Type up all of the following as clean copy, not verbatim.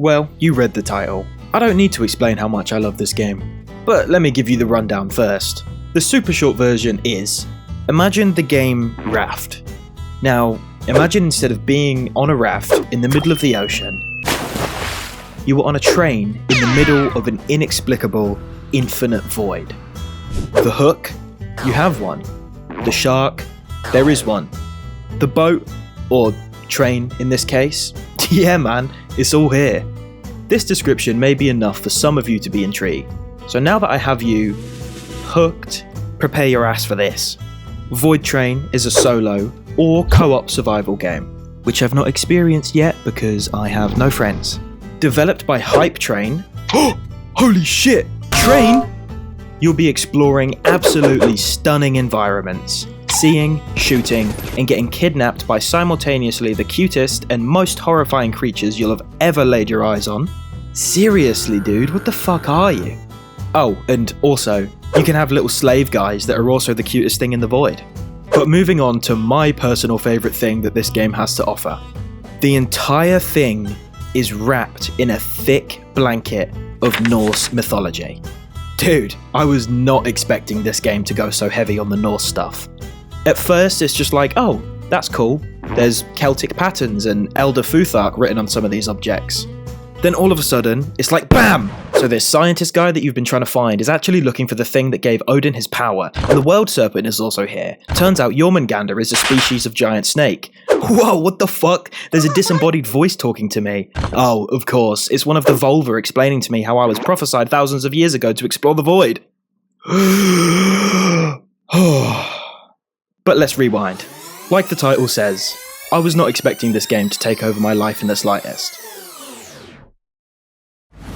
Well, you read the title. I don't need to explain how much I love this game. But let me give you the rundown first. The super short version is, imagine the game Raft. Now, imagine instead of being on a raft in the middle of the ocean, you were on a train in the middle of an inexplicable, infinite void. The hook? You have one. The shark? There is one. The boat? Or train in this case? Yeah man, it's all here. This description may be enough for some of you to be intrigued. So now that I have you hooked, prepare your ass for this. Voidtrain is a solo or co-op survival game, which I've not experienced yet because I have no friends. Developed by Hype Train. Holy shit! Train? You'll be exploring absolutely stunning environments, seeing, shooting, and getting kidnapped by simultaneously the cutest and most horrifying creatures you'll have ever laid your eyes on. Seriously, dude, what the fuck are you? Oh, and also, you can have little slave guys that are also the cutest thing in the void. But moving on to my personal favourite thing that this game has to offer. The entire thing is wrapped in a thick blanket of Norse mythology. Dude, I was not expecting this game to go so heavy on the Norse stuff. At first, it's just like, oh, that's cool. There's Celtic patterns and Elder Futhark written on some of these objects. Then all of a sudden, it's like BAM! So this scientist guy that you've been trying to find is actually looking for the thing that gave Odin his power, and the world serpent is also here. Turns out Jormungandr is a species of giant snake. Whoa, what the fuck? There's a disembodied voice talking to me. Oh, of course, it's one of the Volva explaining to me how I was prophesied thousands of years ago to explore the void. But let's rewind. Like the title says, I was not expecting this game to take over my life in the slightest.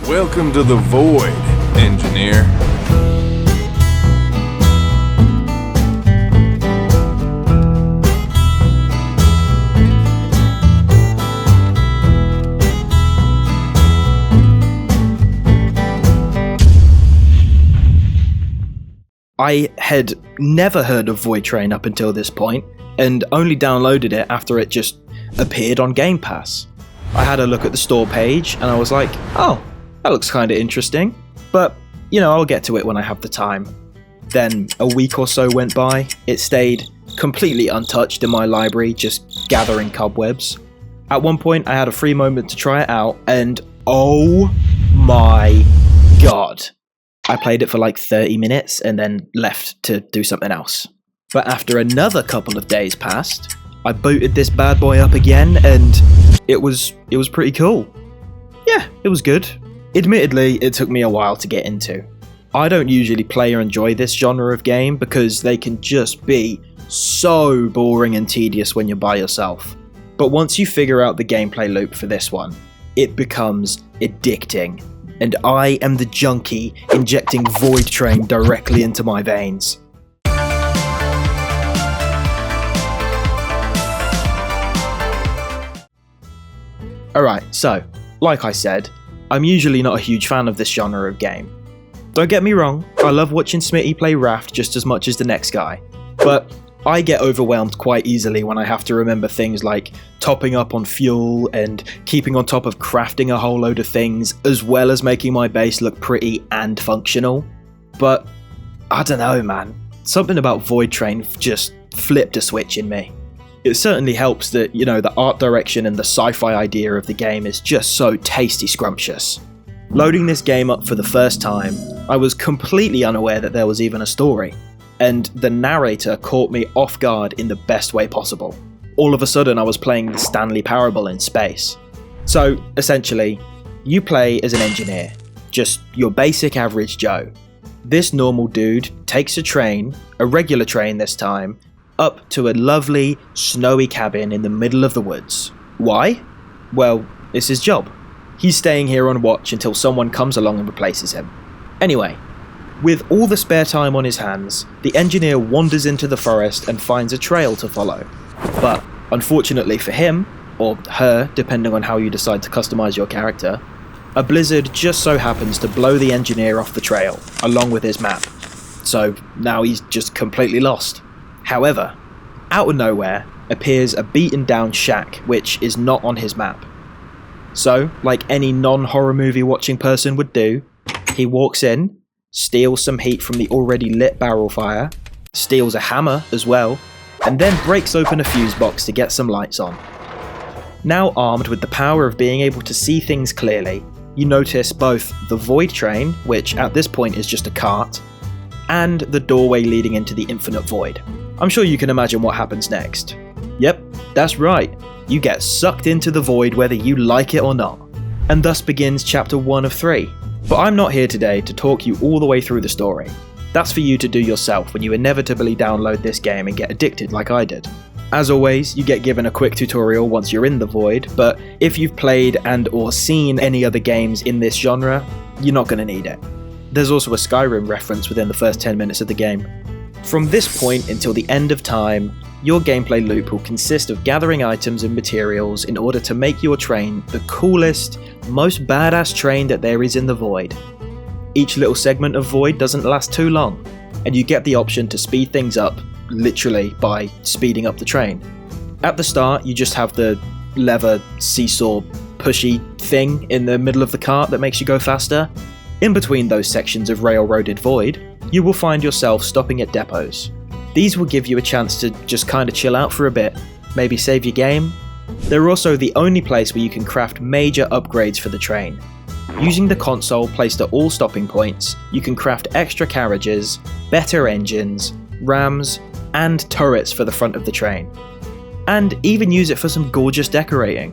Welcome to the void, engineer. I had never heard of Voidtrain up until this point, and only downloaded it after it just appeared on Game Pass. I had a look at the store page, and I was like, oh, that looks kind of interesting, but, you know, I'll get to it when I have the time. Then a week or so went by, it stayed completely untouched in my library, just gathering cobwebs. At one point, I had a free moment to try it out, and oh my god. I played it for like 30 minutes and then left to do something else. But after another couple of days passed, I booted this bad boy up again, and it was pretty cool. Yeah, it was good. Admittedly, it took me a while to get into. I don't usually play or enjoy this genre of game because they can just be so boring and tedious when you're by yourself. But once you figure out the gameplay loop for this one, it becomes addicting. And I am the junkie injecting Voidtrain directly into my veins. Alright, so, like I said, I'm usually not a huge fan of this genre of game. Don't get me wrong, I love watching Smitty play Raft just as much as the next guy, but I get overwhelmed quite easily when I have to remember things like topping up on fuel and keeping on top of crafting a whole load of things, as well as making my base look pretty and functional. But I don't know, man, something about Voidtrain just flipped a switch in me. It certainly helps that, you know, the art direction and the sci-fi idea of the game is just so tasty scrumptious. Loading this game up for the first time, I was completely unaware that there was even a story, and the narrator caught me off guard in the best way possible. All of a sudden I was playing the Stanley Parable in space. So, essentially, you play as an engineer, just your basic average Joe. This normal dude takes a train, a regular train this time, up to a lovely, snowy cabin in the middle of the woods. Why? Well, it's his job. He's staying here on watch until someone comes along and replaces him. Anyway, with all the spare time on his hands, the engineer wanders into the forest and finds a trail to follow. But, unfortunately for him, or her, depending on how you decide to customize your character, a blizzard just so happens to blow the engineer off the trail, along with his map. So now he's just completely lost. However, out of nowhere appears a beaten down shack which is not on his map. So, like any non-horror movie watching person would do, he walks in, steals some heat from the already lit barrel fire, steals a hammer as well, and then breaks open a fuse box to get some lights on. Now armed with the power of being able to see things clearly, you notice both the Voidtrain, which at this point is just a cart, and the doorway leading into the infinite void. I'm sure you can imagine what happens next. Yep, that's right, you get sucked into the void whether you like it or not. And thus begins chapter 1 of 3. But I'm not here today to talk you all the way through the story. That's for you to do yourself when you inevitably download this game and get addicted like I did. As always, you get given a quick tutorial once you're in the void, but if you've played and or seen any other games in this genre, you're not going to need it. There's also a Skyrim reference within the first 10 minutes of the game. From this point until the end of time, your gameplay loop will consist of gathering items and materials in order to make your train the coolest, most badass train that there is in the void. Each little segment of void doesn't last too long, and you get the option to speed things up, literally by speeding up the train. At the start, you just have the lever, seesaw, pushy thing in the middle of the cart that makes you go faster. In between those sections of railroaded void, you will find yourself stopping at depots. These will give you a chance to just kinda chill out for a bit, maybe save your game. They're also the only place where you can craft major upgrades for the train. Using the console placed at all stopping points, you can craft extra carriages, better engines, rams, and turrets for the front of the train. And even use it for some gorgeous decorating.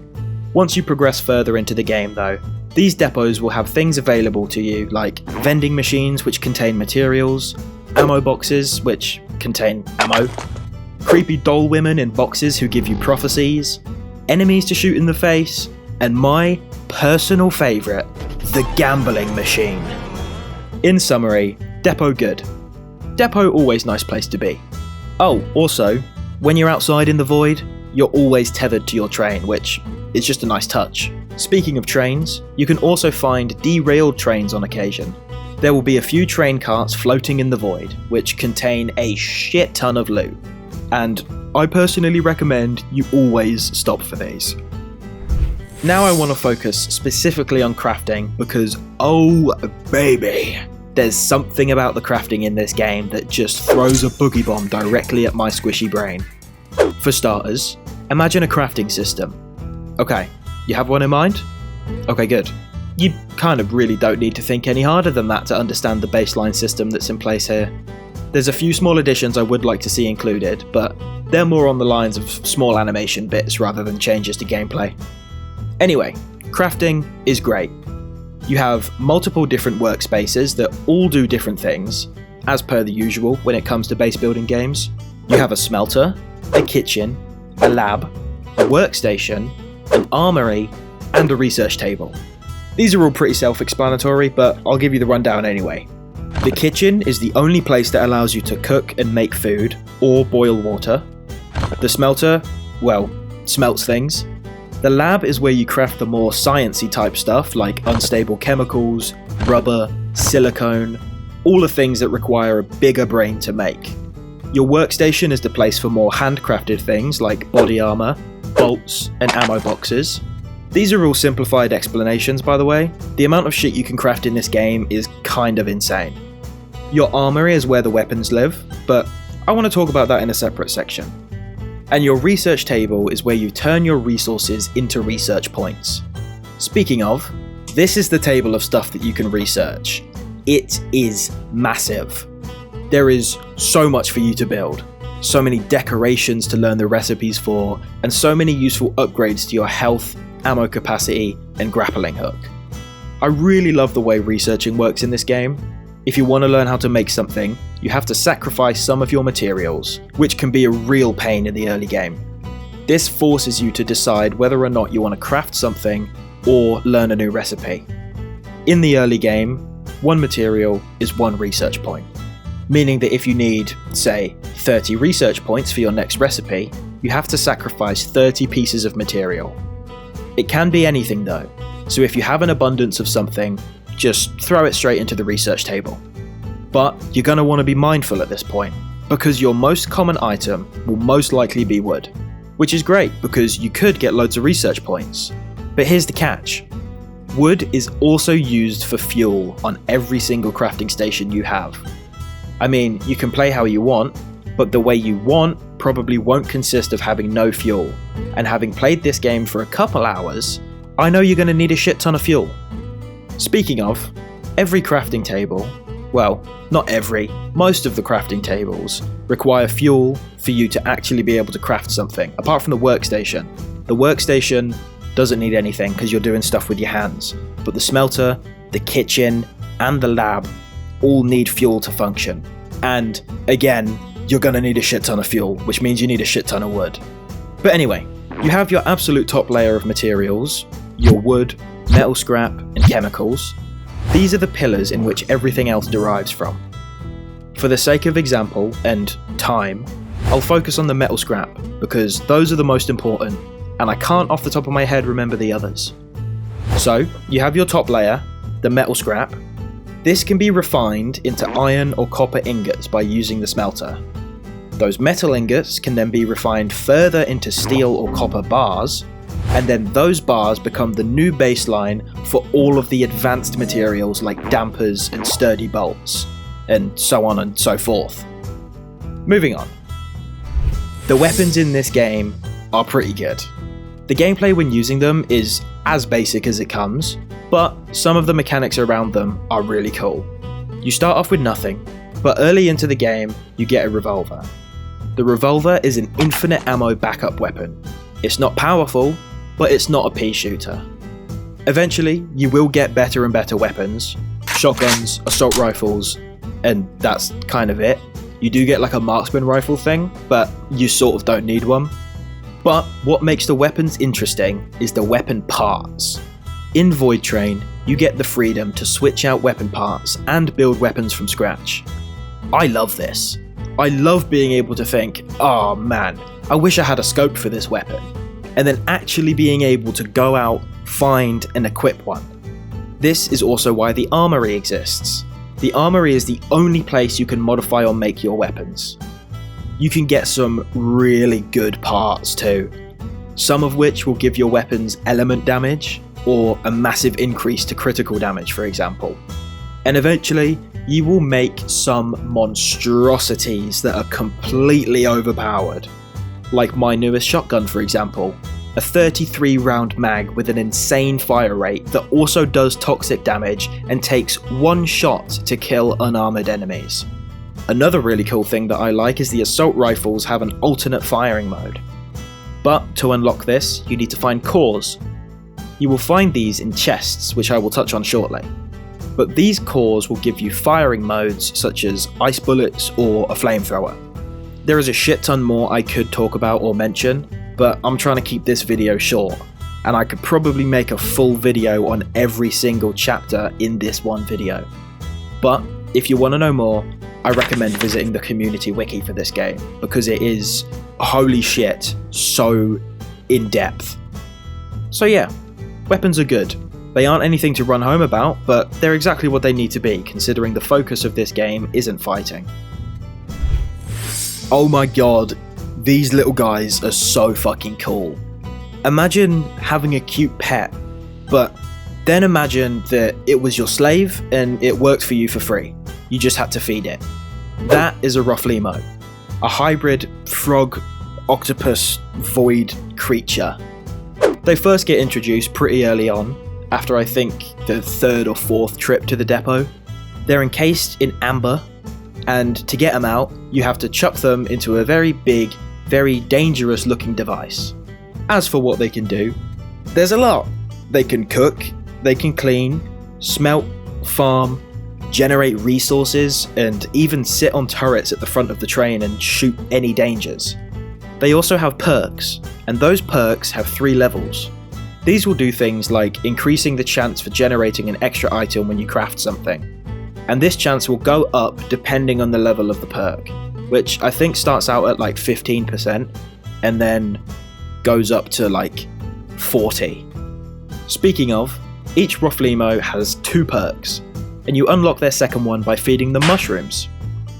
Once you progress further into the game though, these depots will have things available to you like vending machines which contain materials, ammo boxes which contain ammo, creepy doll women in boxes who give you prophecies, enemies to shoot in the face, and my personal favourite, the gambling machine. In summary, depot good. Depot always nice place to be. Oh, also, when you're outside in the void, you're always tethered to your train, which is just a nice touch. Speaking of trains, you can also find derailed trains on occasion. There will be a few train carts floating in the void, which contain a shit ton of loot. And I personally recommend you always stop for these. Now I want to focus specifically on crafting because, oh baby, there's something about the crafting in this game that just throws a boogie bomb directly at my squishy brain. For starters, imagine a crafting system. Okay, you have one in mind? Okay, good. You kind of really don't need to think any harder than that to understand the baseline system that's in place here. There's a few small additions I would like to see included, but they're more on the lines of small animation bits rather than changes to gameplay. Anyway, crafting is great. You have multiple different workspaces that all do different things, as per the usual when it comes to base building games. You have a smelter, a kitchen, a lab, a workstation, an armory, and a research table. These are all pretty self-explanatory, but I'll give you the rundown anyway. The kitchen is the only place that allows you to cook and make food, or boil water. The smelter, well, smelts things. The lab is where you craft the more sciencey type stuff like unstable chemicals, rubber, silicone, all the things that require a bigger brain to make. Your workstation is the place for more handcrafted things like body armor, bolts, and ammo boxes. These are all simplified explanations, by the way. The amount of shit you can craft in this game is kind of insane. Your armory is where the weapons live, but I want to talk about that in a separate section. And your research table is where you turn your resources into research points. Speaking of, this is the table of stuff that you can research. It is massive. There is so much for you to build, so many decorations to learn the recipes for, and so many useful upgrades to your health, ammo capacity, and grappling hook. I really love the way researching works in this game. If you want to learn how to make something, you have to sacrifice some of your materials, which can be a real pain in the early game. This forces you to decide whether or not you want to craft something or learn a new recipe. In the early game, one material is one research point, meaning that if you need, say, 30 research points for your next recipe, you have to sacrifice 30 pieces of material. It can be anything though, so if you have an abundance of something, just throw it straight into the research table. But you're going to want to be mindful at this point, because your most common item will most likely be wood, which is great because you could get loads of research points. But here's the catch. Wood is also used for fuel on every single crafting station you have. I mean, you can play how you want, but the way you want probably won't consist of having no fuel. And having played this game for a couple hours, I know you're going to need a shit ton of fuel. Speaking of, every crafting table, well, not every, most of the crafting tables require fuel for you to actually be able to craft something, apart from the workstation. The workstation doesn't need anything because you're doing stuff with your hands, but the smelter, the kitchen, and the lab all need fuel to function. And again, you're going to need a shit ton of fuel, which means you need a shit ton of wood. But anyway, you have your absolute top layer of materials, your wood, metal scrap, and chemicals. These are the pillars in which everything else derives from. For the sake of example and time, I'll focus on the metal scrap because those are the most important, and I can't off the top of my head remember the others. So, you have your top layer, the metal scrap. This can be refined into iron or copper ingots by using the smelter. Those metal ingots can then be refined further into steel or copper bars, and then those bars become the new baseline for all of the advanced materials like dampers and sturdy bolts, and so on and so forth. Moving on. The weapons in this game are pretty good. The gameplay when using them is as basic as it comes, but some of the mechanics around them are really cool. You start off with nothing, but early into the game you get a revolver. The revolver is an infinite ammo backup weapon. It's not powerful, but it's not a pea shooter. Eventually, you will get better and better weapons, shotguns, assault rifles, and that's kind of it. You do get like a marksman rifle thing, but you sort of don't need one. But what makes the weapons interesting is the weapon parts. In Voidtrain, you get the freedom to switch out weapon parts and build weapons from scratch. I love this. I love being able to think, oh man, I wish I had a scope for this weapon, and then actually being able to go out, find and equip one. This is also why the armory exists. The armory is the only place you can modify or make your weapons. You can get some really good parts too, some of which will give your weapons element damage, or a massive increase to critical damage for example. And eventually, you will make some monstrosities that are completely overpowered. Like my newest shotgun for example, a 33 round mag with an insane fire rate that also does toxic damage and takes one shot to kill unarmored enemies. Another really cool thing that I like is the assault rifles have an alternate firing mode. But to unlock this, you need to find cores. You will find these in chests, which I will touch on shortly. But these cores will give you firing modes such as ice bullets or a flamethrower. There is a shit ton more I could talk about or mention, but I'm trying to keep this video short, and I could probably make a full video on every single chapter in this one video. But if you want to know more, I recommend visiting the community wiki for this game, because it is, holy shit, so in depth. So yeah, weapons are good. They aren't anything to run home about, but they're exactly what they need to be, considering the focus of this game isn't fighting. Oh my god, these little guys are so fucking cool. Imagine having a cute pet, but then imagine that it was your slave and it worked for you for free. You just had to feed it. That is a Rofleemo, a hybrid frog, octopus, void creature. They first get introduced pretty early on, after I think the third or fourth trip to the depot. They're encased in amber, and to get them out, you have to chuck them into a very big, very dangerous looking device. As for what they can do, there's a lot. They can cook, they can clean, smelt, farm, generate resources, and even sit on turrets at the front of the train and shoot any dangers. They also have perks, and those perks have 3 levels. These will do things like increasing the chance for generating an extra item when you craft something, and this chance will go up depending on the level of the perk, which I think starts out at like 15% and then goes up to like 40. Speaking of, each Rofleemo has 2 perks, and you unlock their second one by feeding them mushrooms.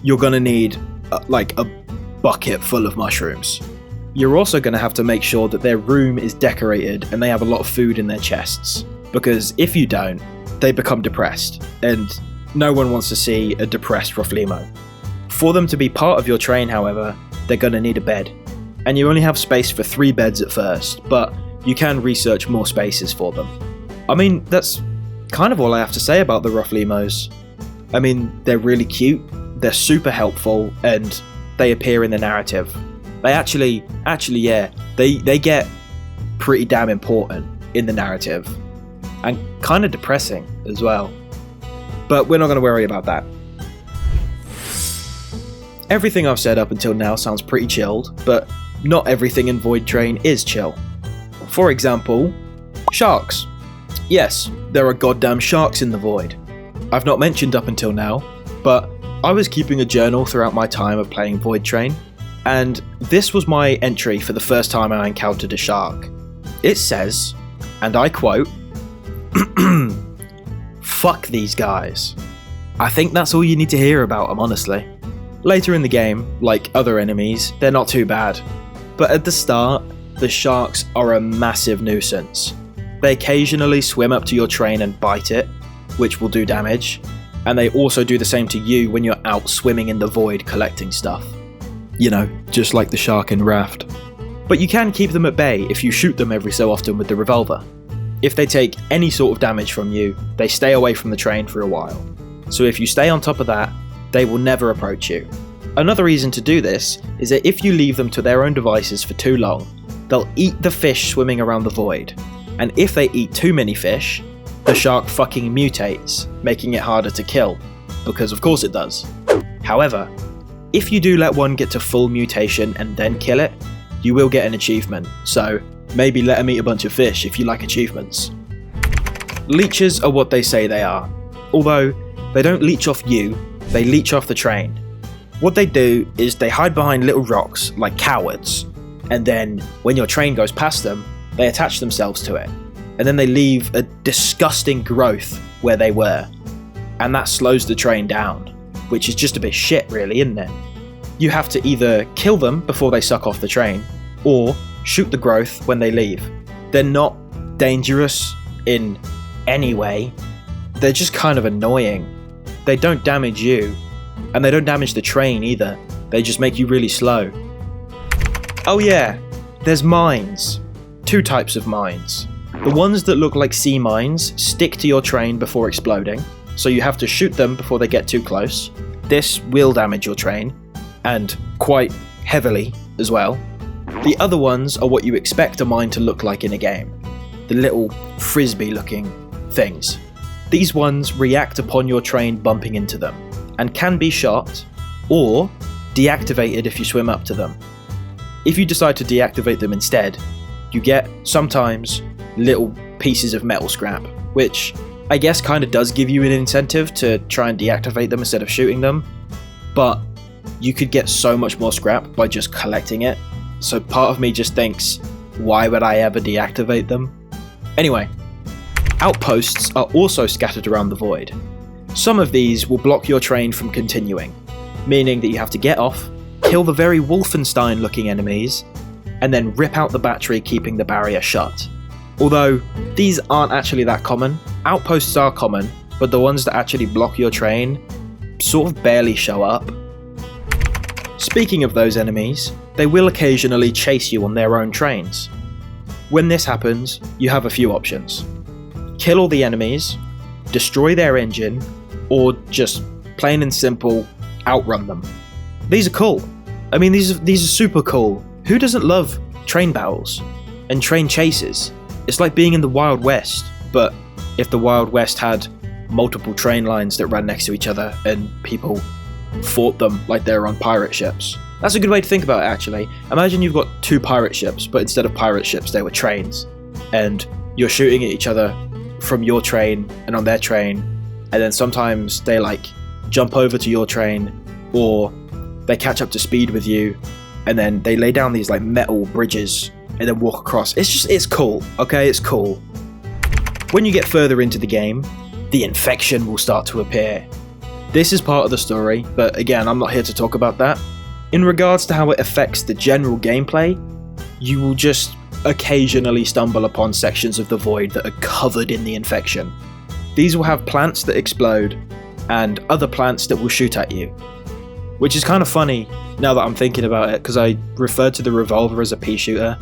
You're gonna need like a bucket full of mushrooms. you're also going to have to make sure that their room is decorated and they have a lot of food in their chests, because if you don't, they become depressed, and no one wants to see a depressed Rofleemo. For them to be part of your train, however, they're going to need a bed, and you only have space for 3 beds at first, but you can research more spaces for them. I mean, that's kind of all I have to say about the Rofleemos. I mean, they're really cute, they're super helpful, and they appear in the narrative. They actually, yeah, they get pretty damn important in the narrative, and kind of depressing as well. But we're not going to worry about that. Everything I've said up until now sounds pretty chilled, but not everything in Voidtrain is chill. For example, sharks. Yes, there are goddamn sharks in the Void. I've not mentioned up until now, but I was keeping a journal throughout my time of playing Voidtrain, and this was my entry for the first time I encountered a shark. It says, and I quote, "Fuck these guys." I think that's all you need to hear about them, honestly. Later in the game, like other enemies, they're not too bad. But at the start, the sharks are a massive nuisance. They occasionally swim up to your train and bite it, which will do damage, and they also do the same to you when you're out swimming in the void collecting stuff. You know, just like the shark in Raft. But you can keep them at bay if you shoot them every so often with the revolver. If they take any sort of damage from you, they stay away from the train for a while. So if you stay on top of that, they will never approach you. Another reason to do this is that if you leave them to their own devices for too long, they'll eat the fish swimming around the void. And if they eat too many fish, the shark fucking mutates, making it harder to kill, because of course it does. However, if you do let one get to full mutation and then kill it, you will get an achievement, so maybe let them eat a bunch of fish if you like achievements. Leeches are what they say they are, although they don't leech off you, they leech off the train. What they do is they hide behind little rocks like cowards, and then when your train goes past them, they attach themselves to it, and then they leave a disgusting growth where they were, and that slows the train down, which is just a bit shit really, isn't it? You have to either kill them before they suck off the train, or shoot the growth when they leave. They're not dangerous in any way, they're just kind of annoying. They don't damage you, and they don't damage the train either, they just make you really slow. Oh yeah, there's mines. 2 types of mines. The ones that look like sea mines stick to your train before exploding, so you have to shoot them before they get too close. This will damage your train, and quite heavily as well. The other ones are what you expect a mine to look like in a game. The little frisbee looking things. These ones react upon your train bumping into them, and can be shot, or deactivated if you swim up to them. If you decide to deactivate them instead, you get, sometimes, little pieces of metal scrap, which I guess kind of does give you an incentive to try and deactivate them instead of shooting them, but you could get so much more scrap by just collecting it, so part of me just thinks, why would I ever deactivate them? Anyway, outposts are also scattered around the void. Some of these will block your train from continuing, meaning that you have to get off, kill the very Wolfenstein looking enemies, and then rip out the battery keeping the barrier shut. Although, these aren't actually that common. Outposts are common, but the ones that actually block your train sort of barely show up. Speaking of those enemies, they will occasionally chase you on their own trains. When this happens, you have a few options. Kill all the enemies, destroy their engine, or just plain and simple, outrun them. These are cool. I mean, these are super cool. Who doesn't love train battles and train chases? It's like being in the Wild West, but if the Wild West had multiple train lines that ran next to each other and people fought them like they were on pirate ships. That's a good way to think about it, actually. Imagine you've got 2 pirate ships, but instead of pirate ships, they were trains, and you're shooting at each other from your train and on their train, and then sometimes they like jump over to your train, or they catch up to speed with you, and then they lay down these like metal bridges and then walk across. It's cool, okay? It's cool. When you get further into the game, the infection will start to appear. This is part of the story, but again, I'm not here to talk about that. In regards to how it affects the general gameplay, you will just occasionally stumble upon sections of the void that are covered in the infection. These will have plants that explode and other plants that will shoot at you, which is kind of funny now that I'm thinking about it, because I referred to the revolver as a pea shooter,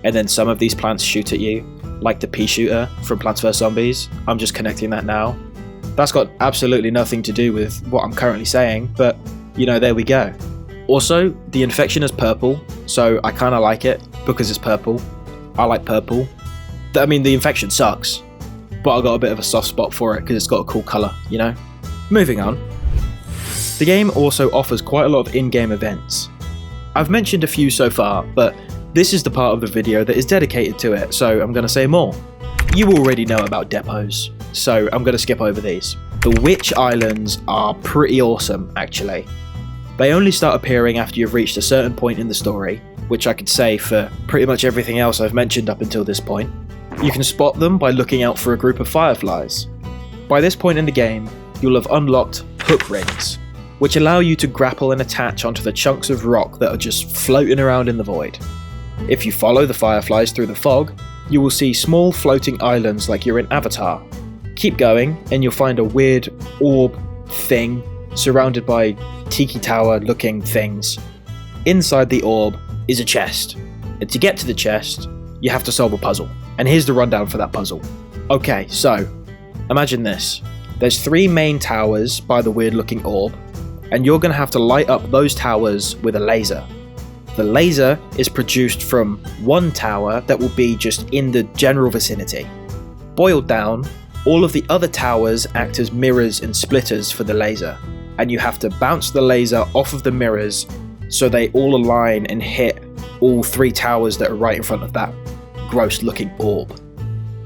and then some of these plants shoot at you, like the pea shooter from Plants vs Zombies. I'm just connecting that now. That's got absolutely nothing to do with what I'm currently saying, but you know, there we go. Also, the infection is purple, so I kind of like it because it's purple. I like purple. I mean, the infection sucks, but I got a bit of a soft spot for it because it's got a cool colour, you know? Moving on. The game also offers quite a lot of in-game events. I've mentioned a few so far, but this is the part of the video that is dedicated to it, so I'm going to say more. You already know about depots, so I'm going to skip over these. The Witch Islands are pretty awesome, actually. They only start appearing after you've reached a certain point in the story, which I could say for pretty much everything else I've mentioned up until this point. You can spot them by looking out for a group of fireflies. By this point in the game, you'll have unlocked hook rings, which allow you to grapple and attach onto the chunks of rock that are just floating around in the void. If you follow the fireflies through the fog, you will see small floating islands like you're in Avatar. Keep going and you'll find a weird orb thing surrounded by tiki tower looking things. Inside the orb is a chest, and to get to the chest, you have to solve a puzzle. And here's the rundown for that puzzle. Okay, so imagine this. There's 3 main towers by the weird looking orb, and you're going to have to light up those towers with a laser. The laser is produced from one tower that will be just in the general vicinity. Boiled down, all of the other towers act as mirrors and splitters for the laser, and you have to bounce the laser off of the mirrors so they all align and hit all 3 towers that are right in front of that gross looking orb.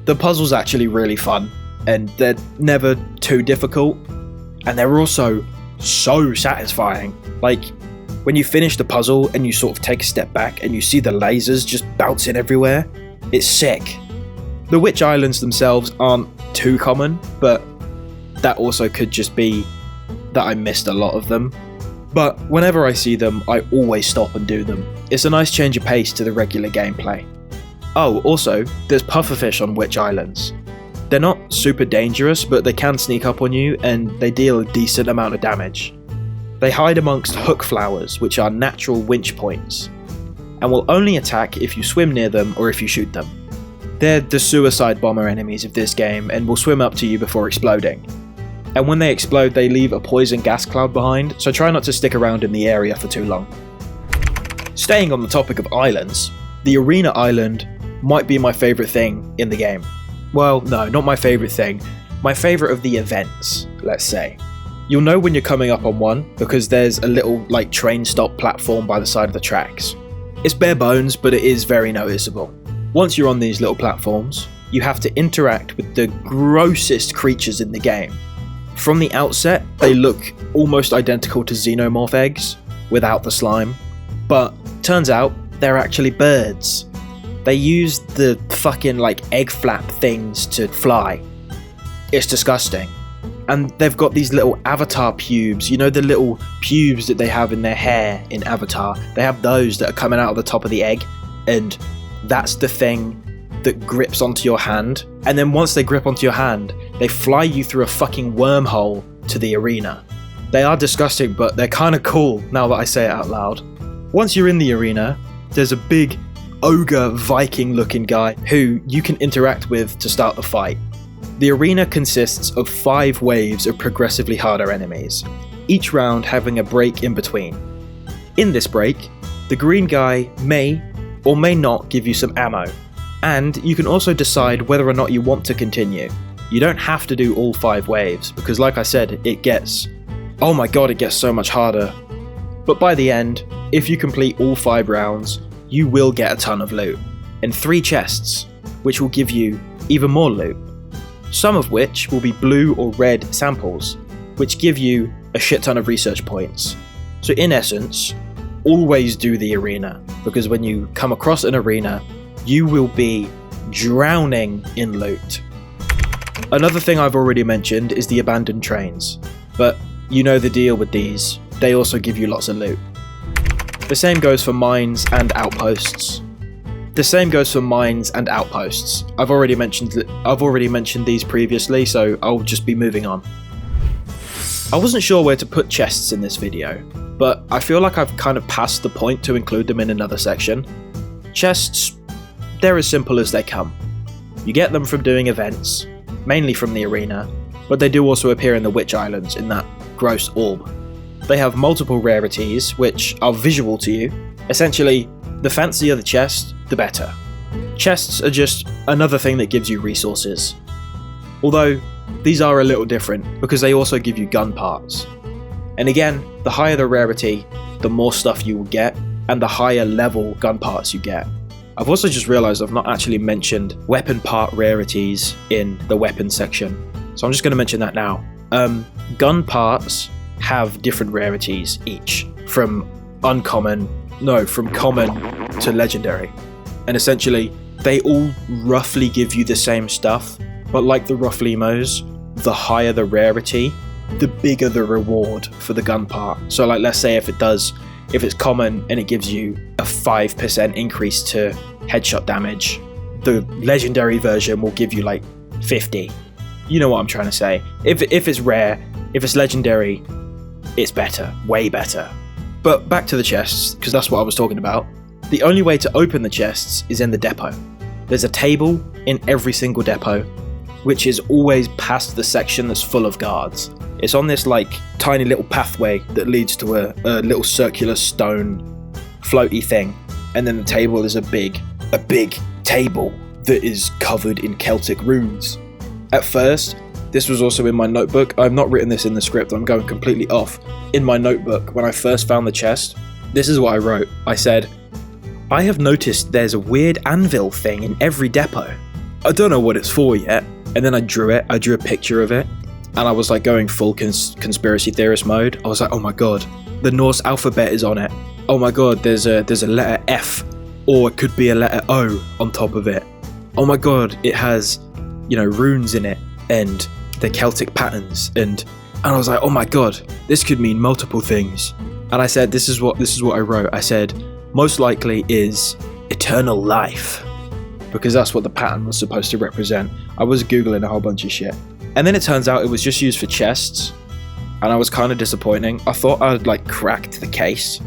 The puzzle's actually really fun, and they're never too difficult, and they're also so satisfying. Like, when you finish the puzzle and you sort of take a step back and you see the lasers just bouncing everywhere, it's sick. The Witch Islands themselves aren't too common, but that also could just be that I missed a lot of them. But whenever I see them, I always stop and do them. It's a nice change of pace to the regular gameplay. Oh, also, there's pufferfish on Witch Islands. They're not super dangerous, but they can sneak up on you and they deal a decent amount of damage. They hide amongst hook flowers, which are natural winch points, and will only attack if you swim near them or if you shoot them. They're the suicide bomber enemies of this game and will swim up to you before exploding. And when they explode, they leave a poison gas cloud behind, so try not to stick around in the area for too long. Staying on the topic of islands, the Arena Island might be my favourite thing in the game. Well, no, not my favourite thing. My favourite of the events, let's say. You'll know when you're coming up on one, because there's a little, like, train stop platform by the side of the tracks. It's bare bones, but it is very noticeable. Once you're on these little platforms, you have to interact with the grossest creatures in the game. From the outset, they look almost identical to xenomorph eggs, without the slime. But turns out, they're actually birds. They use the fucking, like, egg flap things to fly. It's disgusting. And they've got these little avatar pubes, you know, the little pubes that they have in their hair in Avatar. They have those that are coming out of the top of the egg, and that's the thing that grips onto your hand. And then once they grip onto your hand, they fly you through a fucking wormhole to the arena. They are disgusting, but they're kind of cool now that I say it out loud. Once you're in the arena, there's a big ogre Viking looking guy who you can interact with to start the fight. The arena consists of 5 waves of progressively harder enemies, each round having a break in between. In this break, the green guy may or may not give you some ammo, and you can also decide whether or not you want to continue. You don't have to do all 5 waves, because like I said, it gets so much harder. But by the end, if you complete all 5 rounds, you will get a ton of loot, and 3 chests, which will give you even more loot. Some of which will be blue or red samples, which give you a shit ton of research points. So in essence, always do the arena, because when you come across an arena, you will be drowning in loot. Another thing I've already mentioned is the abandoned trains, but you know the deal with these, they also give you lots of loot. The same goes for mines and outposts. The same goes for mines and outposts. I've already mentioned these previously, so I'll just be moving on. I wasn't sure where to put chests in this video, but I feel like I've kind of passed the point to include them in another section. Chests, they're as simple as they come. You get them from doing events, mainly from the arena, but they do also appear in the Witch Islands in that gross orb. They have multiple rarities, which are visual to you. Essentially, the fancier the chest, the better. Chests are just another thing that gives you resources. Although, these are a little different, because they also give you gun parts. And again, the higher the rarity, the more stuff you will get, and the higher level gun parts you get. I've also just realised I've not actually mentioned weapon part rarities in the weapons section, so I'm just going to mention that now. Gun parts have different rarities each, from common to legendary. And essentially, they all roughly give you the same stuff, but like the Rofleemos, the higher the rarity, the bigger the reward for the gun part. So like, let's say if it's common and it gives you a 5% increase to headshot damage, the legendary version will give you like 50. You know what I'm trying to say. If it's rare, if it's legendary, it's better, way better. But back to the chests, because that's what I was talking about. The only way to open the chests is in the depot. There's a table in every single depot, which is always past the section that's full of guards. It's on this like tiny little pathway that leads to a little circular stone floaty thing, and then the table is a big table that is covered in Celtic runes. At first, this was also in my notebook. I've not written this in the script, I'm going completely off. In my notebook, when I first found the chest, this is what I wrote. I said, I have noticed there's a weird anvil thing in every depot. I don't know what it's for yet. And then I drew a picture of it, and I was like going full conspiracy theorist mode. I was like, oh my god, the Norse alphabet is on it. Oh my god, there's a letter F, or it could be a letter O on top of it. Oh my god, it has, runes in it, and the Celtic patterns, and I was like, oh my god, this could mean multiple things. And I said, this is what I wrote. I said, most likely is eternal life, because that's what the pattern was supposed to represent. I was googling a whole bunch of shit, and then it turns out it was just used for chests, and I was kind of disappointing. I thought I'd like cracked the case,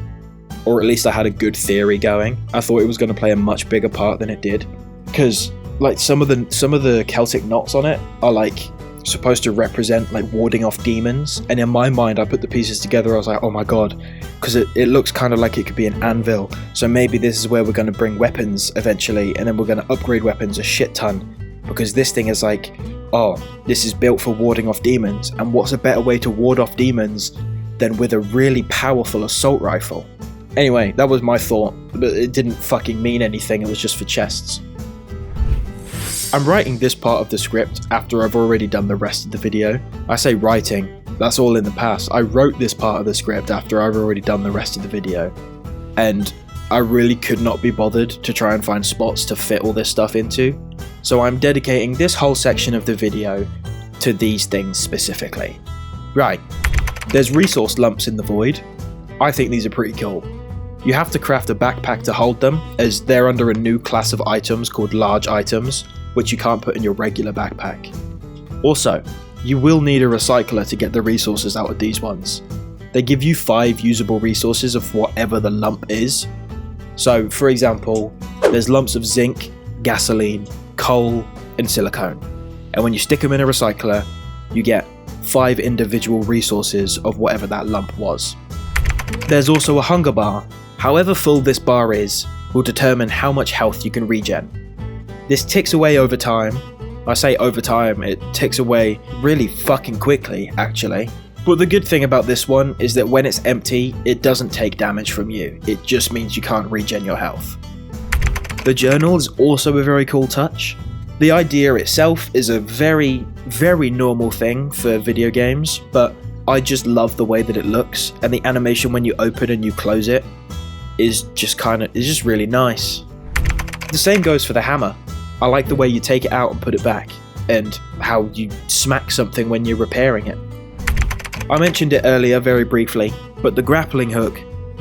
or at least I had a good theory going. I thought it was going to play a much bigger part than it did, because like some of the Celtic knots on it are like supposed to represent like warding off demons, and in my mind I put the pieces together. I was like, oh my god, because it looks kind of like it could be an anvil, so maybe this is where we're going to bring weapons eventually, and then we're going to upgrade weapons a shit ton, because this thing is like, oh, this is built for warding off demons, and what's a better way to ward off demons than with a really powerful assault rifle? Anyway, that was my thought, but it didn't fucking mean anything. It was just for chests. I'm writing this part of the script after I've already done the rest of the video. I say writing, that's all in the past. I wrote this part of the script after I've already done the rest of the video, and I really could not be bothered to try and find spots to fit all this stuff into, so I'm dedicating this whole section of the video to these things specifically. Right, there's resource lumps in the void. I think these are pretty cool. You have to craft a backpack to hold them, as they're under a new class of items called large items, which you can't put in your regular backpack. Also, you will need a recycler to get the resources out of these ones. They give you 5 usable resources of whatever the lump is. So, for example, there's lumps of zinc, gasoline, coal, and silicone. And when you stick them in a recycler, you get 5 individual resources of whatever that lump was. There's also a hunger bar. However full this bar is will determine how much health you can regen. This ticks away over time. I say over time, it ticks away really fucking quickly, actually. But the good thing about this one is that when it's empty, it doesn't take damage from you. It just means you can't regen your health. The journal is also a very cool touch. The idea itself is a very, very normal thing for video games, but I just love the way that it looks, and the animation when you open and you close it is just really nice. The same goes for the hammer. I like the way you take it out and put it back, and how you smack something when you're repairing it. I mentioned it earlier very briefly, but the grappling hook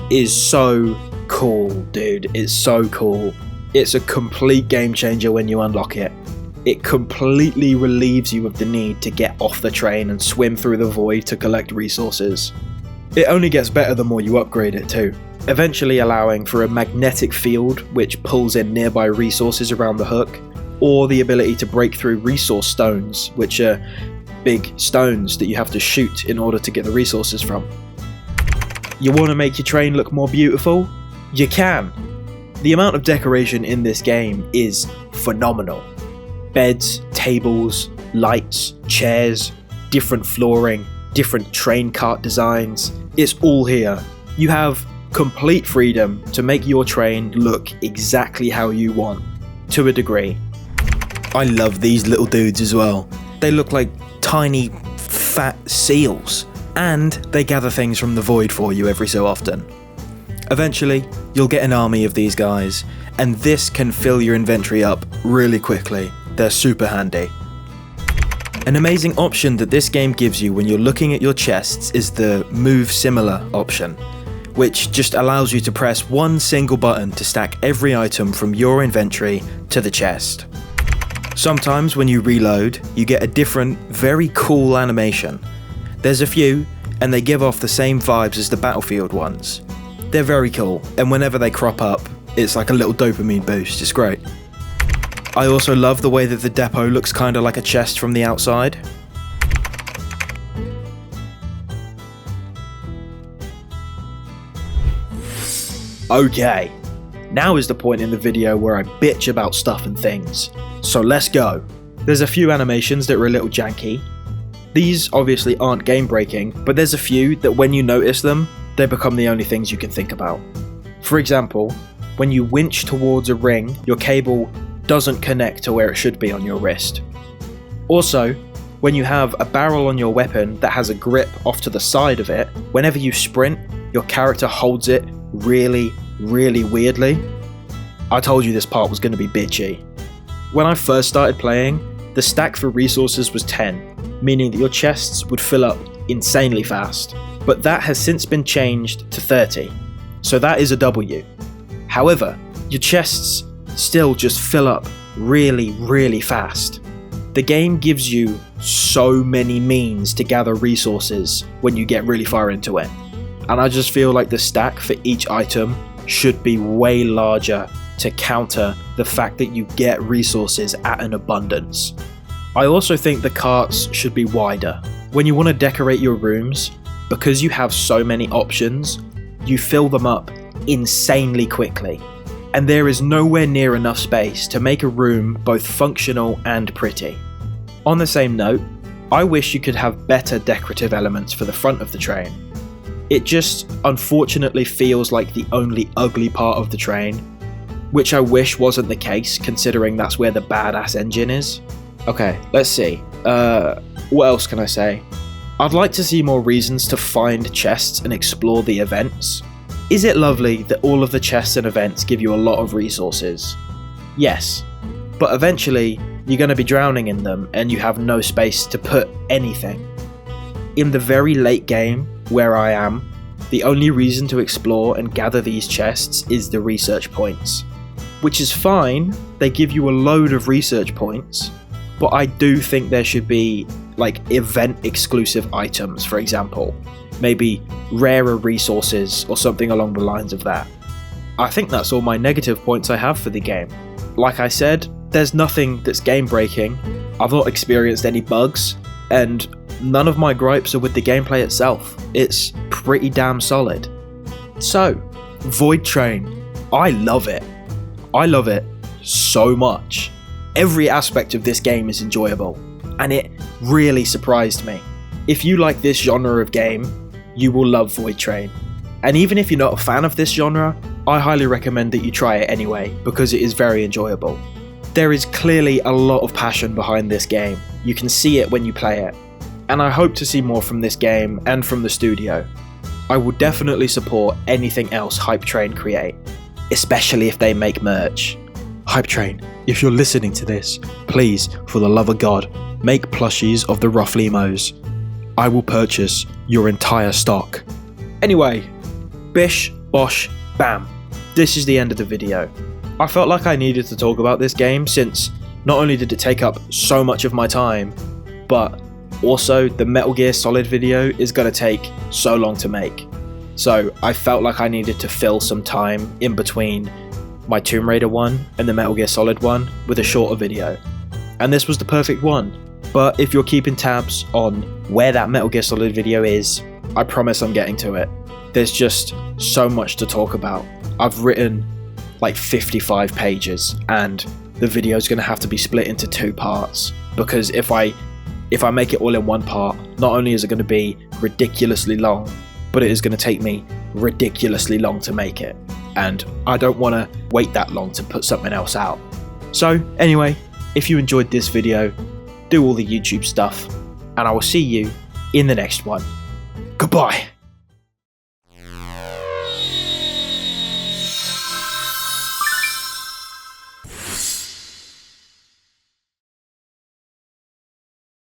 is so cool, dude. It's so cool. It's a complete game changer when you unlock it. It completely relieves you of the need to get off the train and swim through the void to collect resources. It only gets better the more you upgrade it too, eventually allowing for a magnetic field which pulls in nearby resources around the hook, or the ability to break through resource stones, which are big stones that you have to shoot in order to get the resources from. You want to make your train look more beautiful? You can. The amount of decoration in this game is phenomenal. Beds, tables, lights, chairs, different flooring, different train cart designs. It's all here. You have complete freedom to make your train look exactly how you want, to a degree. I love these little dudes as well. They look like tiny, fat seals, and they gather things from the void for you every so often. Eventually, you'll get an army of these guys, and this can fill your inventory up really quickly. They're super handy. An amazing option that this game gives you when you're looking at your chests is the Move Similar option, which just allows you to press one single button to stack every item from your inventory to the chest. Sometimes when you reload, you get a different, very cool animation. There's a few, and they give off the same vibes as the Battlefield ones. They're very cool, and whenever they crop up, it's like a little dopamine boost. It's great. I also love the way that the depot looks kind of like a chest from the outside. Okay, now is the point in the video where I bitch about stuff and things. So let's go. There's a few animations that are a little janky. These obviously aren't game breaking, but there's a few that when you notice them, they become the only things you can think about. For example, when you winch towards a ring, your cable doesn't connect to where it should be on your wrist. Also, when you have a barrel on your weapon that has a grip off to the side of it, whenever you sprint, your character holds it really, really weirdly. I told you this part was going to be bitchy. When I first started playing, the stack for resources was 10, meaning that your chests would fill up insanely fast. But that has since been changed to 30, so that is a W. However, your chests still just fill up really, really fast. The game gives you so many means to gather resources when you get really far into it, and I just feel like the stack for each item should be way larger to counter the fact that you get resources at an abundance. I also think the carts should be wider. When you want to decorate your rooms, because you have so many options, you fill them up insanely quickly, and there is nowhere near enough space to make a room both functional and pretty. On the same note, I wish you could have better decorative elements for the front of the train. It just unfortunately feels like the only ugly part of the train, which I wish wasn't the case considering that's where the badass engine is. Okay, let's see. What else can I say? I'd like to see more reasons to find chests and explore the events. Is it lovely that all of the chests and events give you a lot of resources? Yes, but eventually you're going to be drowning in them and you have no space to put anything. In the very late game, where I am, the only reason to explore and gather these chests is the research points. Which is fine, they give you a load of research points, but I do think there should be like event exclusive items, for example. Maybe rarer resources or something along the lines of that. I think that's all my negative points I have for the game. Like I said, there's nothing that's game breaking, I've not experienced any bugs, and none of my gripes are with the gameplay itself. It's pretty damn solid. So, Voidtrain, I love it. I love it so much. Every aspect of this game is enjoyable, and it really surprised me. If you like this genre of game, you will love Voidtrain. And even if you're not a fan of this genre, I highly recommend that you try it anyway, because it is very enjoyable. There is clearly a lot of passion behind this game. You can see it when you play it. And I hope to see more from this game and from the studio. I will definitely support anything else Hype Train create, especially if they make merch. Hype Train, if you're listening to this, please, for the love of God, make plushies of the Rofleemos. I will purchase your entire stock. Anyway, bish, bosh, bam. This is the end of the video. I felt like I needed to talk about this game since not only did it take up so much of my time, but also the Metal Gear Solid video is going to take so long to make. So I felt like I needed to fill some time in between my Tomb Raider one and the Metal Gear Solid one with a shorter video. And this was the perfect one. But if you're keeping tabs on where that Metal Gear Solid video is, I promise I'm getting to it. There's just so much to talk about. I've written like 55 pages and the video is going to have to be split into 2 parts, because if I make it all in one part, not only is it going to be ridiculously long, but it is going to take me ridiculously long to make it, and I don't want to wait that long to put something else out. So anyway, if you enjoyed this video, do all the YouTube stuff, and I will see you in the next one. Goodbye.